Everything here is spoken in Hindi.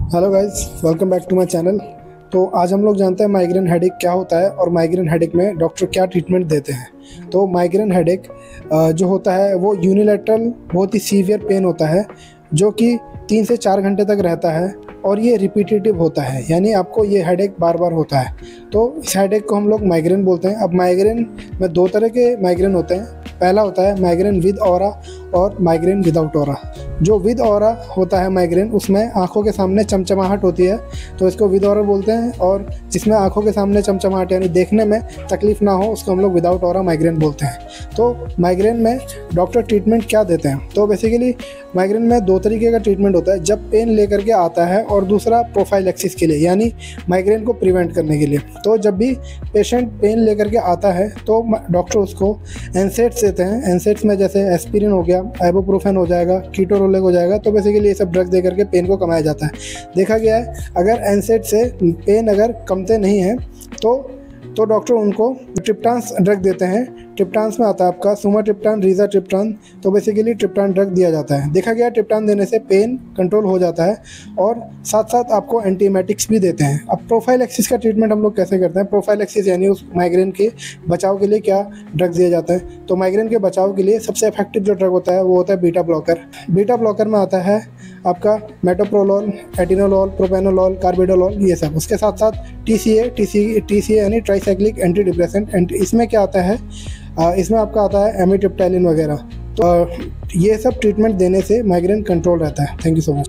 Hello guys, welcome back to my channel. तो आज हम लोग जानते हैं माइग्रेन हेडेक क्या होता है और माइग्रेन हेडेक में डॉक्टर क्या ट्रीटमेंट देते हैं। तो माइग्रेन हेडेक जो होता है वो यूनिलैटरल बहुत ही सीवियर पेन होता है जो कि 3 से 4 घंटे तक रहता है और ये रिपीटेटिव होता है, यानी आपको ये हेडेक बार बार होता है। तो इस हेडेक को हम लोग माइग्रेन बोलते हैं। अब माइग्रेन में 2 तरह के माइग्रेन होते हैं। पहला होता है माइग्रेन विद ऑरा और माइग्रेन विदाउट ऑरा। जो विद ऑरा होता है माइग्रेन, उसमें आंखों के सामने चमचमाहट होती है, तो इसको विद ऑरा बोलते हैं। और जिसमें आंखों के सामने चमचमाहट यानी देखने में तकलीफ ना हो, उसको हम लोग विदाउट ऑरा माइग्रेन बोलते हैं। तो माइग्रेन में डॉक्टर ट्रीटमेंट क्या देते हैं? तो बेसिकली माइग्रेन में 2 तरीके का ट्रीटमेंट होता है। जब पेन लेकर के आता है और दूसरा प्रोफाइलैक्सिस के लिए, यानी माइग्रेन को प्रिवेंट करने के लिए। तो जब भी पेशेंट पेन लेकर के आता है तो डॉक्टर उसको एनसेड्स देते हैं। एनसेड्स में जैसे एस्पिरिन हो गया, आइबुप्रोफेन हो जाएगा, कीटोरोलेक हो जाएगा। तो बेसिकली ये सब ड्रग दे करके पेन को कमाया जाता है। देखा गया है अगर एनसेड से पेन अगर कमते नहीं है तो डॉक्टर उनको ट्रिप्टान ड्रग देते हैं। ट्रिप्टान में आता है आपका सुमाट्रिप्टान, रिजाट्रिप्टान। तो बेसिकली ट्रिप्टान ड्रग दिया जाता है। देखा गया ट्रिप्टान देने से पेन कंट्रोल हो जाता है और साथ साथ आपको एंटीएमेटिक्स भी देते हैं। अब प्रोफाइलैक्सिस का ट्रीटमेंट हम लोग कैसे करते हैं? प्रोफाइलैक्सिस यानी उस माइग्रेन के बचाव के लिए क्या ड्रग दिए जाते हैं? तो माइग्रेन के बचाव के लिए सबसे इफेक्टिव जो ड्रग होता है वो होता है बीटा ब्लॉकर। बीटा ब्लॉकर में आता है आपका मेटोप्रोलोल, एटिनोलोल, प्रोपेनोलोल, कार्बिडोलोल, ये सब। उसके साथ साथ टीसीए यानी ट्राइसाइक्लिक एंटी डिप्रेसेंट। इसमें क्या आता है? इसमें आपका आता है एमिट्रिप्टाइलिन वगैरह। तो ये सब ट्रीटमेंट देने से माइग्रेन कंट्रोल रहता है। Thank you so much.